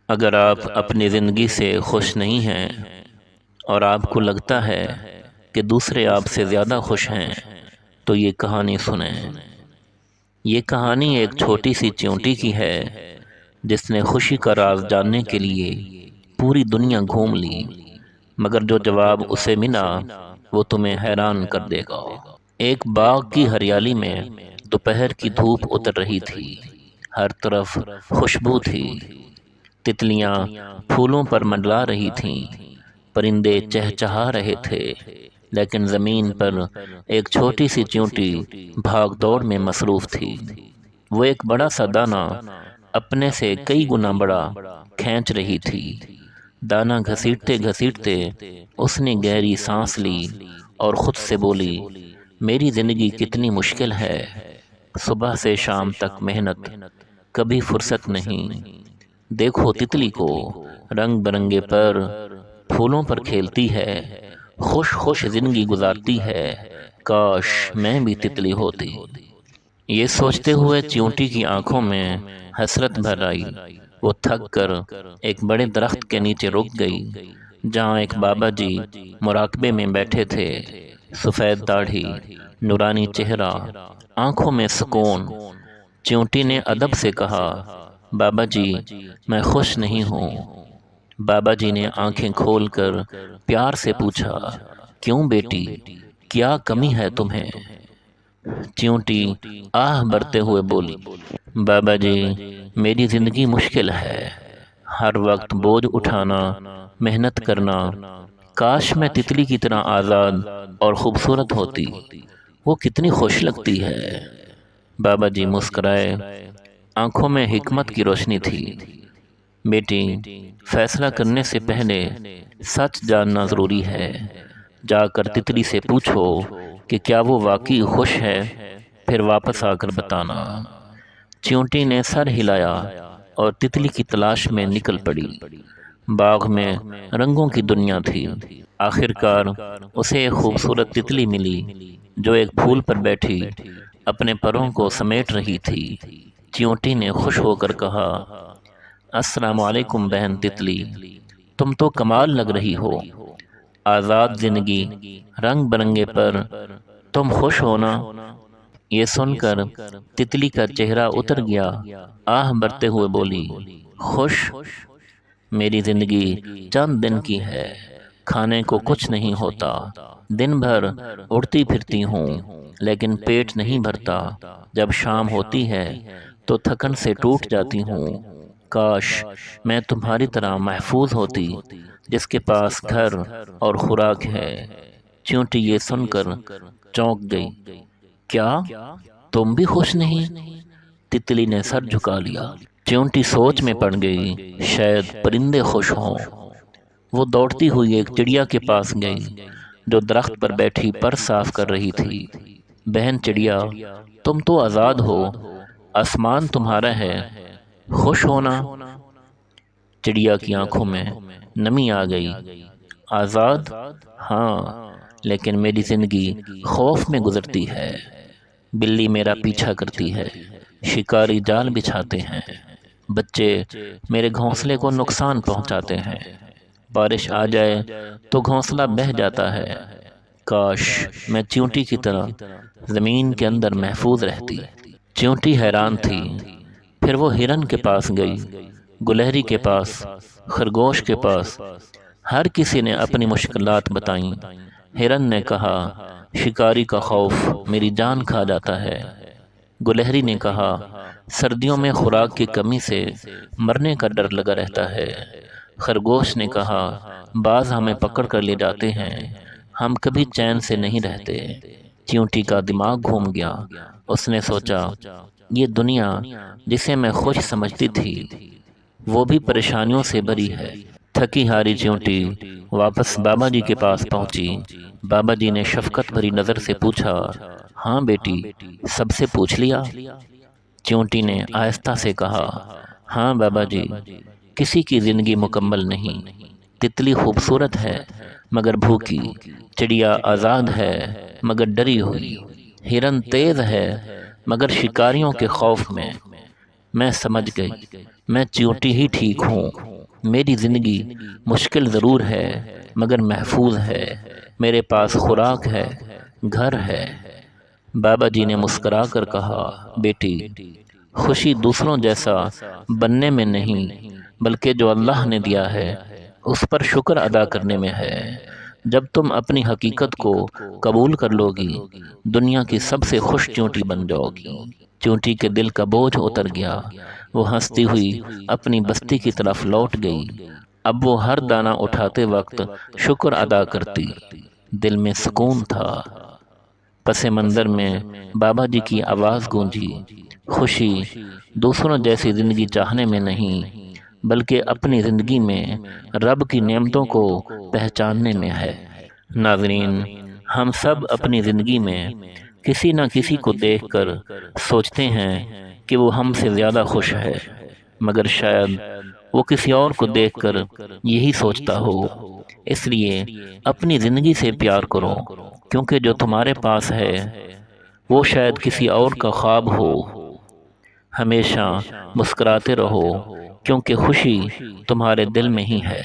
اگر آپ اپنی زندگی سے خوش نہیں ہیں اور آپ کو لگتا ہے کہ دوسرے آپ سے زیادہ خوش ہیں تو یہ کہانی سنیں۔ یہ کہانی ایک چھوٹی سی چیونٹی کی ہے جس نے خوشی کا راز جاننے کے لیے پوری دنیا گھوم لی، مگر جو جواب اسے ملا وہ تمہیں حیران کر دے گا۔ ایک باغ کی ہریالی میں دوپہر کی دھوپ اتر رہی تھی، ہر طرف خوشبو تھی، تتلیاں پھولوں پر منڈلا رہی تھیں، پرندے چہچہا رہے تھے، لیکن زمین پر ایک چھوٹی سی چیونٹی بھاگ دوڑ میں مصروف تھی۔ وہ ایک بڑا سا دانہ اپنے سے کئی گنا بڑا کھینچ رہی تھی۔ دانہ گھسیٹتے گھسیٹتے اس نے گہری سانس لی اور خود سے بولی، میری زندگی کتنی مشکل ہے، صبح سے شام تک محنت، کبھی فرصت نہیں۔ دیکھو تتلی کو، رنگ برنگے پر پھولوں پر کھیلتی ہے، خوش خوش زندگی گزارتی ہے، کاش میں بھی تتلی ہوتی۔ یہ سوچتے ہوئے چیونٹی کی آنکھوں میں حسرت بھر آئی۔ وہ تھک کر ایک بڑے درخت کے نیچے رک گئی جہاں ایک بابا جی مراقبے میں بیٹھے تھے، سفید داڑھی، نورانی چہرہ، آنکھوں میں سکون۔ چیونٹی نے ادب سے کہا، بابا جی میں خوش نہیں ہوں۔ بابا جی نے آنکھیں کھول کر پیار سے پوچھا، کیوں بیٹی، کیا کمی ہے تمہیں؟ چیونٹی آہ بھرتے ہوئے بولی، بابا جی میری زندگی مشکل ہے، ہر وقت بوجھ اٹھانا، محنت کرنا، کاش میں تتلی کی طرح آزاد اور خوبصورت ہوتی، وہ کتنی خوش لگتی ہے۔ بابا جی مسکرائے، آنکھوں میں حکمت کی روشنی تھی۔ بیٹی فیصلہ کرنے سے پہلے سچ جاننا ضروری ہے، جا کر تتلی سے پوچھو کہ کیا وہ واقعی خوش ہے، پھر واپس آ کر بتانا۔ چیونٹی نے سر ہلایا اور تتلی کی تلاش میں نکل پڑی۔ باغ میں رنگوں کی دنیا تھی۔ آخر کار اسے ایک خوبصورت تتلی ملی جو ایک پھول پر بیٹھی اپنے پروں کو سمیٹ رہی تھی۔ چیونٹی نے خوش ہو کر کہا، السلام علیکم بہن تتلی، تم تو کمال لگ رہی ہو، آزاد زندگی، رنگ برنگے پر، تم خوش ہونا؟ یہ سن کر تتلی کا چہرہ اتر گیا، آہ بھرتے ہوئے بولی، خوش؟ میری زندگی چند دن کی ہے، کھانے کو کچھ نہیں ہوتا، دن بھر اڑتی پھرتی ہوں لیکن پیٹ نہیں بھرتا، جب شام ہوتی ہے تو تھکن سے ٹوٹ جاتی ہوں، کاش میں تمہاری طرح محفوظ ہوتی جس کے پاس گھر اور خوراک ہے۔ چیونٹی یہ سن کر چونک گئی، کیا تم بھی خوش نہیں؟ تتلی نے سر جھکا لیا۔ چیونٹی سوچ میں پڑ گئی، شاید پرندے خوش ہوں۔ وہ دوڑتی ہوئی ایک چڑیا کے پاس گئی جو درخت پر بیٹھی پر صاف کر رہی تھی۔ بہن چڑیا، تم تو آزاد ہو، آسمان تمہارا ہے، خوش ہونا؟ چڑیا کی آنکھوں میں نمی آ گئی، آزاد؟ ہاں، لیکن میری زندگی خوف میں گزرتی ہے، بلی میرا پیچھا کرتی ہے، شکاری جال بچھاتے ہیں، بچے میرے گھونسلے کو نقصان پہنچاتے ہیں، بارش آ جائے تو گھونسلہ بہہ جاتا ہے، کاش میں چیونٹی کی طرح زمین کے اندر محفوظ رہتی۔ چیونٹی حیران تھی، پھر وہ ہرن کے پاس گئی، گلہری کے پاس، خرگوش کے پاس، ہر کسی نے اپنی مشکلات بتائیں۔ ہرن نے کہا، شکاری کا خوف میری جان کھا جاتا ہے۔ گلہری نے کہا، سردیوں میں خوراک کی کمی سے مرنے کا ڈر لگا رہتا ہے۔ خرگوش نے کہا، باز ہمیں پکڑ کر لے جاتے ہیں، ہم کبھی چین سے نہیں رہتے۔ چیونٹی کا دماغ گھوم گیا، اس نے سوچا، یہ دنیا جسے میں خوش سمجھتی تھی وہ بھی پریشانیوں سے بھری ہے۔ تھکی ہاری چیونٹی واپس بابا جی کے پاس پہنچی۔ بابا جی نے شفقت بھری نظر سے پوچھا، ہاں بیٹی، سب سے پوچھ لیا؟ چیونٹی نے آہستہ سے کہا، ہاں بابا جی، کسی کی زندگی مکمل نہیں، تتلی خوبصورت ہے مگر بھوکی، چڑیا آزاد ہے مگر ڈری ہوئی، ہرن تیز ہے مگر شکاریوں کے خوف میں۔ میں سمجھ گئی، میں چیونٹی ہی ٹھیک ہوں، میری زندگی مشکل ضرور ہے مگر محفوظ ہے، میرے پاس خوراک ہے، گھر ہے۔ بابا جی نے مسکرا کر کہا، بیٹی، خوشی دوسروں جیسا بننے میں نہیں بلکہ جو اللہ نے دیا ہے اس پر شکر ادا کرنے میں ہے۔ جب تم اپنی حقیقت کو قبول کر لو گی، دنیا کی سب سے خوش چونٹی بن جاؤ گی۔ چونٹی کے دل کا بوجھ اتر گیا، وہ ہنستی ہوئی اپنی بستی کی طرف لوٹ گئی۔ اب وہ ہر دانہ اٹھاتے وقت شکر ادا کرتی، دل میں سکون تھا۔ پس منظر میں بابا جی کی آواز گونجی، خوشی دوسروں جیسی زندگی چاہنے میں نہیں بلکہ اپنی زندگی میں رب کی نعمتوں کو پہچاننے میں ہے۔ ناظرین، ہم سب اپنی زندگی میں کسی نہ کسی کو دیکھ کر سوچتے ہیں کہ وہ ہم سے زیادہ خوش ہے، مگر شاید وہ کسی اور کو دیکھ کر یہی سوچتا ہو۔ اس لیے اپنی زندگی سے پیار کرو، کیونکہ جو تمہارے پاس ہے وہ شاید کسی اور کا خواب ہو۔ ہمیشہ مسکراتے رہو، کیونکہ خوشی تمہارے دل میں ہی ہے۔